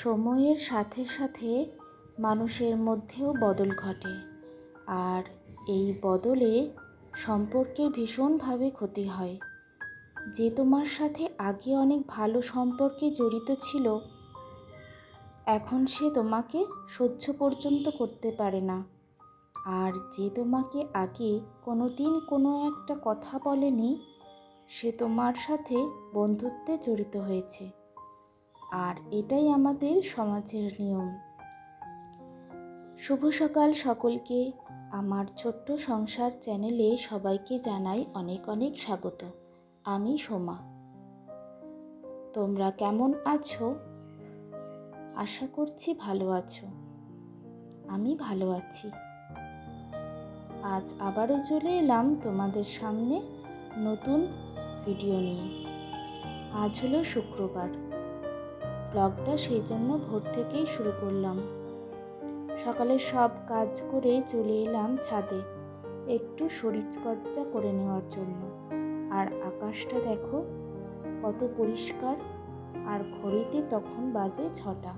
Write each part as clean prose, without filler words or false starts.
সময়ের সাথে সাথে মানুষের মধ্যেও বদল ঘটে, আর এই বদলে সম্পর্কের ভীষণভাবে ক্ষতি হয়। যে তোমার সাথে আগে অনেক ভালো সম্পর্কে জড়িত ছিল, এখন সে তোমাকে সহ্য পর্যন্ত করতে পারে না। আর যে তোমাকে আগে কোনোদিন কোনো একটা কথা বলেনি, সে তোমার সাথে বন্ধুত্বে জড়িত হয়েছে। আর এটাই আমাদের সমাজের নিয়ম। শুভ সকাল সকলকে। আমার ছোট্ট সংসার চ্যানেলে সবাইকে জানাই অনেক অনেক স্বাগত। আমি সোমা। তোমরা কেমন আছো? আশা করছি ভালো আছো। আমি ভালো আছি। আজ আবারও চলে এলাম তোমাদের সামনে নতুন ভিডিও নিয়ে। আজ হলো শুক্রবার। ব্লগটা সেই জন্য ভোর থেকেই শুরু করলাম। সকালে সব কাজ করে চলে এলাম ছাদে একটু শরীরচর্চা করে নেওয়ার জন্য। আর আকাশটা দেখো কত পরিষ্কার, আর ঘড়িতে তখন বাজে 6টা।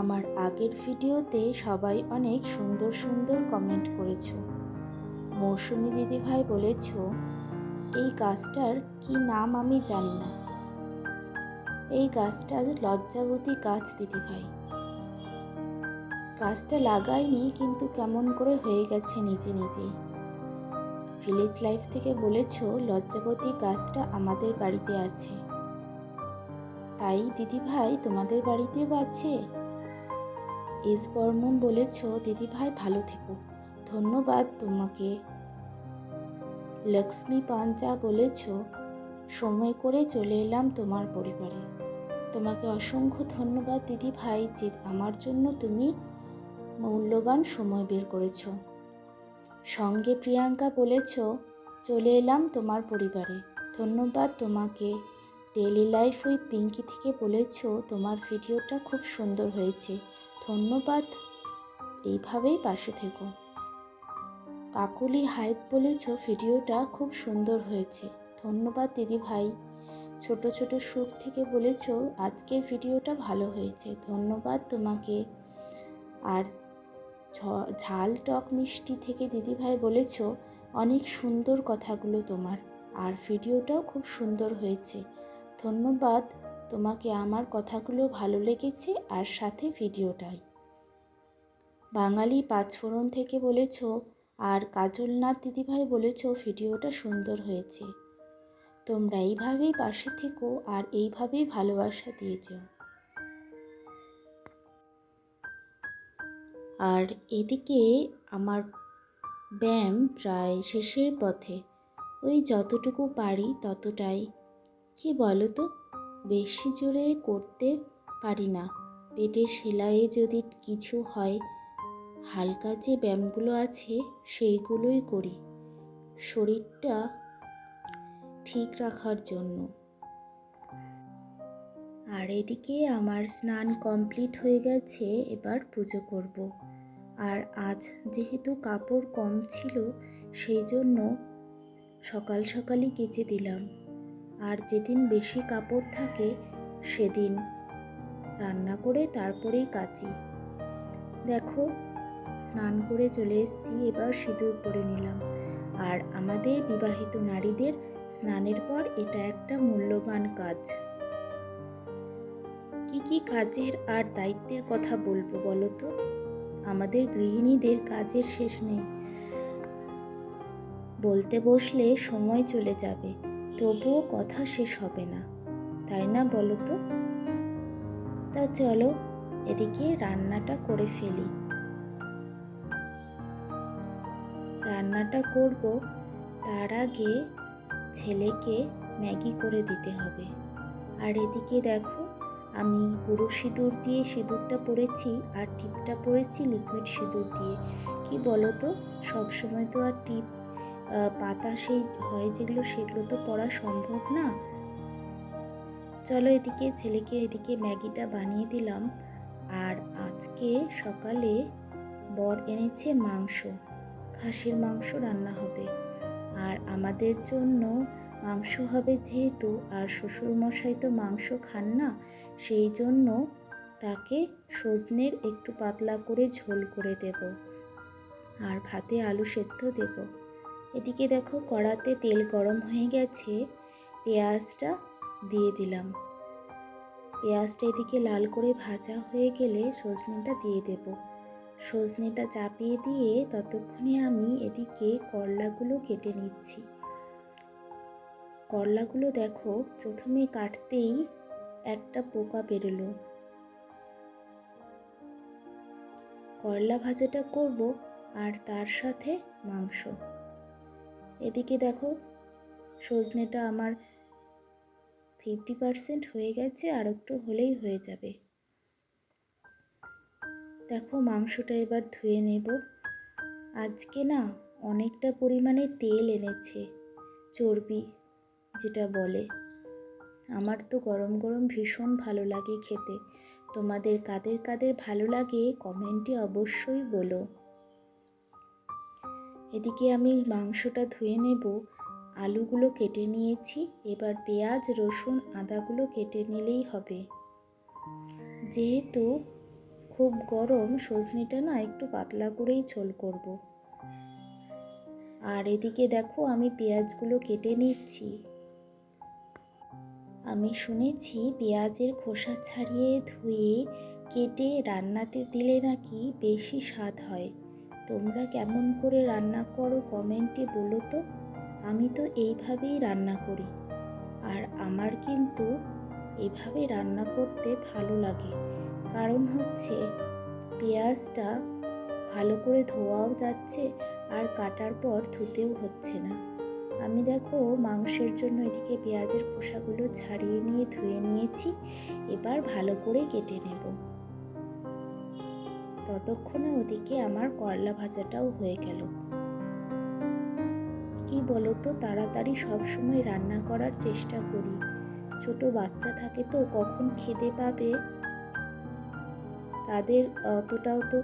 আমার আগের ভিডিওতে সবাই অনেক সুন্দর সুন্দর কমেন্ট করেছো। মৌসুমী দিদিভাই বলেছো, এই গাছটার কি নাম আমি জানি না। এই গাছটার লজ্জাবতী গাছ দিদিভাই। গাছটা লাগাইনি, কিন্তু কেমন করে হয়ে গেছে নিজে নিজেই। ভিলেজ লাইফ থেকে বলেছো লজ্জাবতী গাছটা আমাদের বাড়িতে আছে। তাই দিদিভাই তোমাদের বাড়িতেও আছে? এস বর্মন বলেছো, দিদিভাই ভালো থেকো, ধন্যবাদ তোমাকে। লক্ষ্মী পাঞ্জা বলেছো, সময় করে চলে এলাম তোমার পরিবারে। তোমাকে অসংখ্য ধন্যবাদ দিদিভাই, যে আমার জন্য তুমি মূল্যবান সময় বের করেছো। সঙ্গে প্রিয়াঙ্কা বলেছো, চলে এলাম তোমার পরিবারে। ধন্যবাদ তোমাকে। ডেইলি লাইফ উইথ পিঙ্কি থেকে বলেছো, তোমার ভিডিওটা খুব সুন্দর হয়েছে। ধন্যবাদ, এইভাবেই পাশে থেকো। কাকুলি হাইট বলেছো, ভিডিওটা খুব সুন্দর হয়েছে। ধন্যবাদ দিদিভাই। ছোট ছোট সুখ থেকে বলেছো, আজকের ভিডিওটা ভালো হয়েছে। ধন্যবাদ তোমাকে। আর ঝাল টক মিষ্টি থেকে দিদিভাই বলেছো, অনেক সুন্দর কথাগুলো তোমার, আর ভিডিওটাও খুব সুন্দর হয়েছে। ধন্যবাদ তোমাকে, আমার কথাগুলো ভালো লেগেছে, আর সাথে ভিডিওটাই। বাঙালি পাঁচফোড়ন থেকে বলেছো, আর কাজলনাথ দিদিভাই বলেছো, ভিডিওটা সুন্দর হয়েছে। তোমরা এইভাবেই পাশে থেকো, আর এইভাবেই ভালোবাসা দিয়ে যাও। আর এদিকে আমার ব্যায়াম প্রায় শেষের পথে। ওই যতটুকু পারি ততটাই। কি বলো তো, বেশি জোরে করতে পারি না। পেটের সেলাইয়ে যদি কিছু হয়, হালকা যে ব্যায়ামগুলো আছে সেইগুলোই করি, শরীরটা ঠিক রাখার জন্য। আর এদিকে আমার স্নান কমপ্লিট হয়ে গেছে, এবার পুজো করব। আর আজ যেহেতু কাপড় কম ছিল, সেই জন্য সকাল সকালই কেচে দিলাম। আর যেদিন বেশি কাপড় থাকে সেদিন রান্না করে তারপরেই কাচি। দেখো, স্নান করে চলে এসেছি, এবার সিঁদুর পরে নিলাম। আর আমাদের বিবাহিত নারীদের স্নানের পর এটা একটা মূল্যবান কাজ। কি কি কাজের আর দায়িত্বের কথা বলবো বলো তো? আমাদের গৃহিণীদের কাজের শেষ নেই। বলতে বসলে সময় চলে যাবে, তবুও কথা শেষ হবে না, তাই না বলো তো? তা চলো এদিকে রান্নাটা করে ফেলি। রান্নাটা করব, তার আগে ছেলেকে ম্যাগি করে দিতে হবে। আর এদিকে দেখো, আমি গুঁড়ো সিঁদুর দিয়ে সিঁদুরটা পরেছি, আর টিপটা পরেছি লিকুইড সিঁদুর দিয়ে। কি বলো তো, সবসময় তো আর টিপ পাতা সেই হয় যেগুলো, সেগুলো তো পরা সম্ভব না। চলো এদিকে ছেলেকে এদিকে ম্যাগিটা বানিয়ে দিলাম। আর আজকে সকালে বর এনেছে মাংস, খাসির মাংস রান্না হবে। আর আমাদের জন্য মাংস হবে যেহেতু, আর শ্বশুরমশাই তো মাংস খান না, সেই জন্য তাকে সজনের একটু পাতলা করে ঝোল করে দেব, আর ভাতে আলু সেদ্ধ দেব। এদিকে দেখো কড়াতে তেল গরম হয়ে গেছে, পেঁয়াজটা দিয়ে দিলাম। পেঁয়াজটা এদিকে লাল করে ভাজা হয়ে গেলে সজনেটা দিয়ে দেব। সজনেটা চাপিয়ে দিয়ে ততক্ষণে আমি এদিকে করলাগুলো কেটে নিচ্ছি। করলাগুলো দেখো প্রথমে কাটতেই একটা পোকা বেরোলো। করলা ভাজাটা করব আর তার সাথে মাংস। এদিকে দেখো সজনেটা আমার 50% হয়ে গেছে, আর একটু হলেই হয়ে যাবে। দেখো মাংসটা এবার ধুয়ে নেব। আজকে না অনেকটা পরিমাণে তেল এনেছে, চর্বি যেটা বলে। আমার তো গরম গরম ভীষণ ভালো লাগে খেতে। তোমাদের কাদের কাদের ভালো লাগে কমেন্টে অবশ্যই বলো। এদিকে আমি মাংসটা ধুয়ে নেব, আলুগুলো কেটে নিয়েছি। এবার পেঁয়াজ রসুন আদাগুলো কেটে নিলেই হবে। যেহেতু খুব গরম, সজনেটা না একটু পাতলা করেই ঝোল করব। আর এদিকে দেখো আমি পেঁয়াজগুলো কেটে নিচ্ছি। আমি শুনেছি পেঁয়াজের খোসা ছাড়িয়ে ধুয়ে কেটে রান্নাতে দিলে নাকি বেশি স্বাদ হয়। তোমরা কেমন করে রান্না করো কমেন্টে বলো তো। আমি তো এইভাবেই রান্না করি, আর আমার কিন্তু এভাবে রান্না করতে ভালো লাগে। কারণ হচ্ছে পেঁয়াজটা ভালো করে ধোয়াও যাচ্ছে, আর কাটার পর ধুতেও হচ্ছে না। আমি দেখো মাংসের জন্য এদিকে পেঁয়াজের খোসাগুলো ছাড়িয়ে নিয়ে ধুয়ে নিয়েছি। এবার ভালো করে কেটে নেব। ততক্ষণে ওদিকে আমার করলা ভাজাটাও হয়ে গেল। কি বলো তো, তাড়াতাড়ি সবসময় রান্না করার চেষ্টা করি। ছোট বাচ্চা থাকে তো কখন খিদে পাবে, তাদের অতটাও তো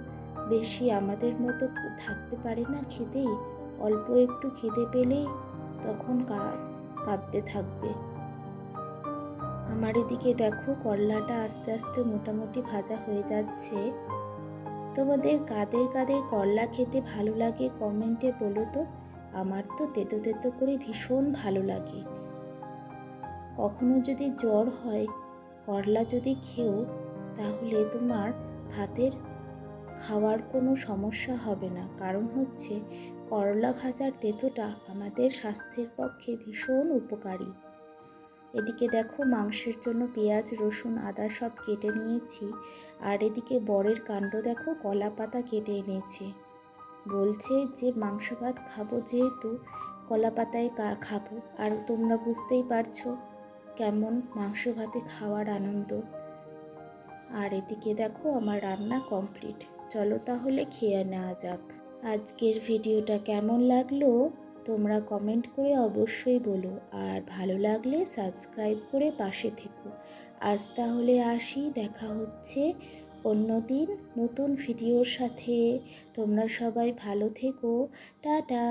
বেশি আমাদের মতো থাকতে পারে না খিদেই। অল্প একটু খিদে পেলেই তখন কাঁদতে থাকবে। আমার এদিকে দেখো করলাটা আস্তে আস্তে মোটামুটি ভাজা হয়ে যাচ্ছে। তোমাদের কাদের কাদের করলা খেতে ভালো লাগে কমেন্টে বলো তো। আমার তো তেতো তেতো করে ভীষণ ভালো লাগে। কখনো যদি জ্বর হয়, করলা যদি খেও, তাহলে তোমার ভাতের খাওয়ার কোনো সমস্যা হবে না। কারণ হচ্ছে করলা ভাজার তেঁতোটা আমাদের স্বাস্থ্যের পক্ষে ভীষণ উপকারী। এদিকে দেখো মাংসের জন্য পেঁয়াজ রসুন আদা সব কেটে নিয়েছি। আর এদিকে বরের কাণ্ড দেখো, কলা পাতা কেটে এনেছে। বলছে যে মাংস ভাত খাবো যেহেতু কলা পাতায় খাবো। আর তোমরা বুঝতেই পারছো কেমন মাংস ভাতে খাওয়ার আনন্দ। আর এদিকে দেখো আমার রান্না কমপ্লিট। চলো তাহলে খেয়ে নেওয়া যাক। আজকের ভিডিওটা কেমন লাগলো তোমরা কমেন্ট করে অবশ্যই বলো, আর ভালো লাগলে সাবস্ক্রাইব করে পাশে থেকো। আজ তাহলে আসি, দেখা হচ্ছে অন্যদিন নতুন ভিডিওর সাথে। তোমরা সবাই ভালো থেকো। টাটা।